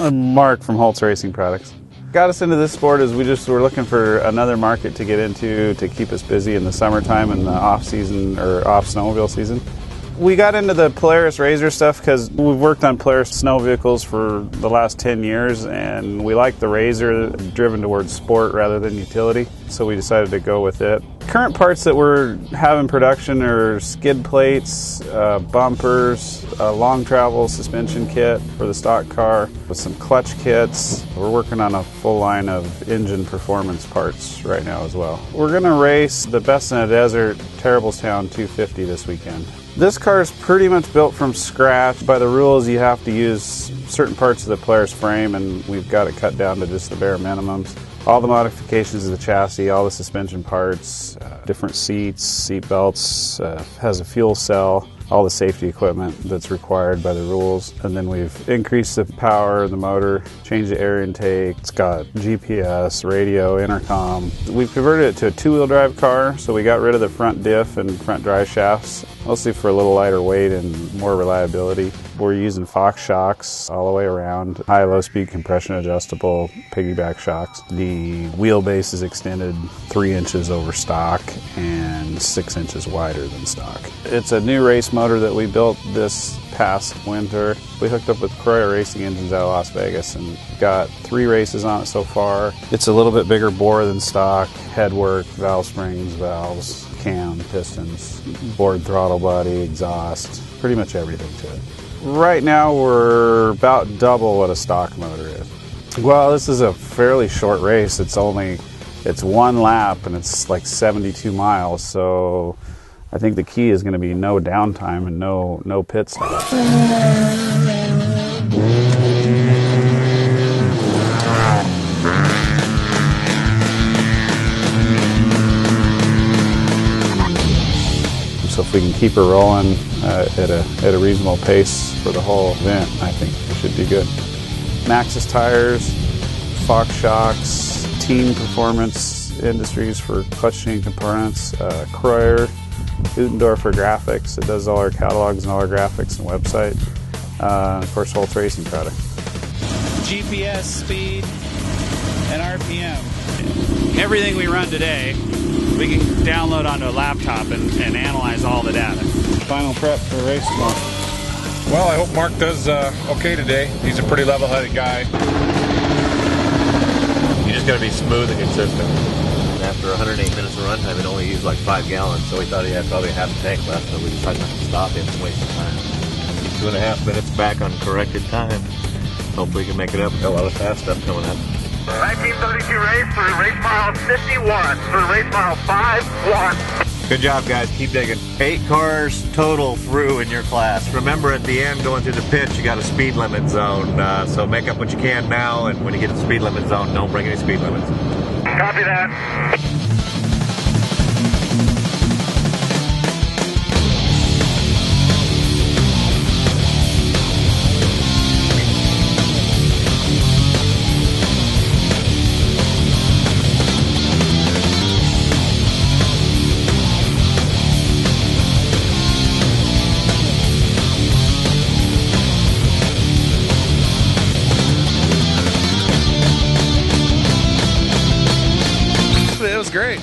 I'm Mark from Holz Racing Products. Got us into this sport is we just were looking for another market to get into to keep us busy in the summertime and the off-season or off-snowmobile season. We got into the Polaris RZR stuff because we've worked on Polaris snow vehicles for the last 10 years and we like the RZR driven towards sport rather than utility, so we decided to go with it. Current parts that we're having production are skid plates, bumpers, a long travel suspension kit for the stock car with some clutch kits. We're working on a full line of engine performance parts right now as well. We're going to race the Best in the Desert Terriblestown 250 this weekend. This car is pretty much built from scratch. By the rules, you have to use certain parts of the Polaris frame, and we've got it cut down to just the bare minimums. All the modifications of the chassis, all the suspension parts, different seats, seat belts, has a fuel cell, all the safety equipment that's required by the rules. And then we've increased the power of the motor, changed the air intake. It's got GPS, radio, intercom. We've converted it to a two-wheel drive car, so we got rid of the front diff and front drive shafts, mostly for a little lighter weight and more reliability. We're using Fox shocks all the way around, high low speed compression adjustable piggyback shocks. The wheelbase is extended 3 inches over stock and 6 inches wider than stock. It's a new race motor that we built this past winter. We hooked up with Kroyer Racing Engines out of Las Vegas and got 3 races on it so far. It's a little bit bigger bore than stock, headwork, valve springs, valves, cam, pistons, board throttle body, exhaust, pretty much everything to it. Right now we're about double what a stock motor is. Well, this is a fairly short race. It's one lap and it's like 72 miles, so I think the key is going to be no downtime and no pit stop. So if we can keep her rolling at a reasonable pace for the whole event, I think we should be good. Maxxis tires, Fox shocks, Team Performance Industries for clutch chain components, Kroyer, for graphics. It does all our catalogs and all our graphics and website. And of course, Holz Racing Products. GPS, speed, and RPM. Everything we run today, we can download onto a laptop and analyze all the data. Final prep for the race tomorrow. Well, I hope Mark does okay today. He's a pretty level-headed guy. You just got to be smooth and consistent. After 108 minutes of runtime, it only used like 5 gallons, so we thought he had probably half a tank left, but we decided not to stop him and waste time. 2.5 minutes back on corrected time. Hopefully we can make it up. Got a lot of fast stuff coming up. 1932 race for race mile 51, for race mile 51. Good job, guys. Keep digging. 8 cars total through in your class. Remember, at the end, going through the pitch, you got a speed limit zone. So make up what you can now, and when you get to the speed limit zone, don't break any speed limits. Copy that. It was great.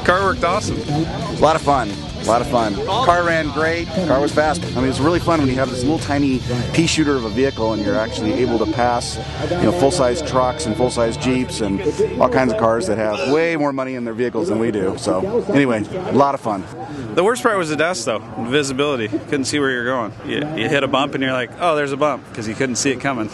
Car worked awesome. A lot of fun. A lot of fun. Car ran great. Car was fast. I mean, it's really fun when you have this little tiny pea shooter of a vehicle and you're actually able to pass, full-size trucks and full-size Jeeps and all kinds of cars that have way more money in their vehicles than we do. So anyway, a lot of fun. The worst part was the dust, though. Visibility. Couldn't see where you're going. You hit a bump and you're like, oh, there's a bump, because you couldn't see it coming.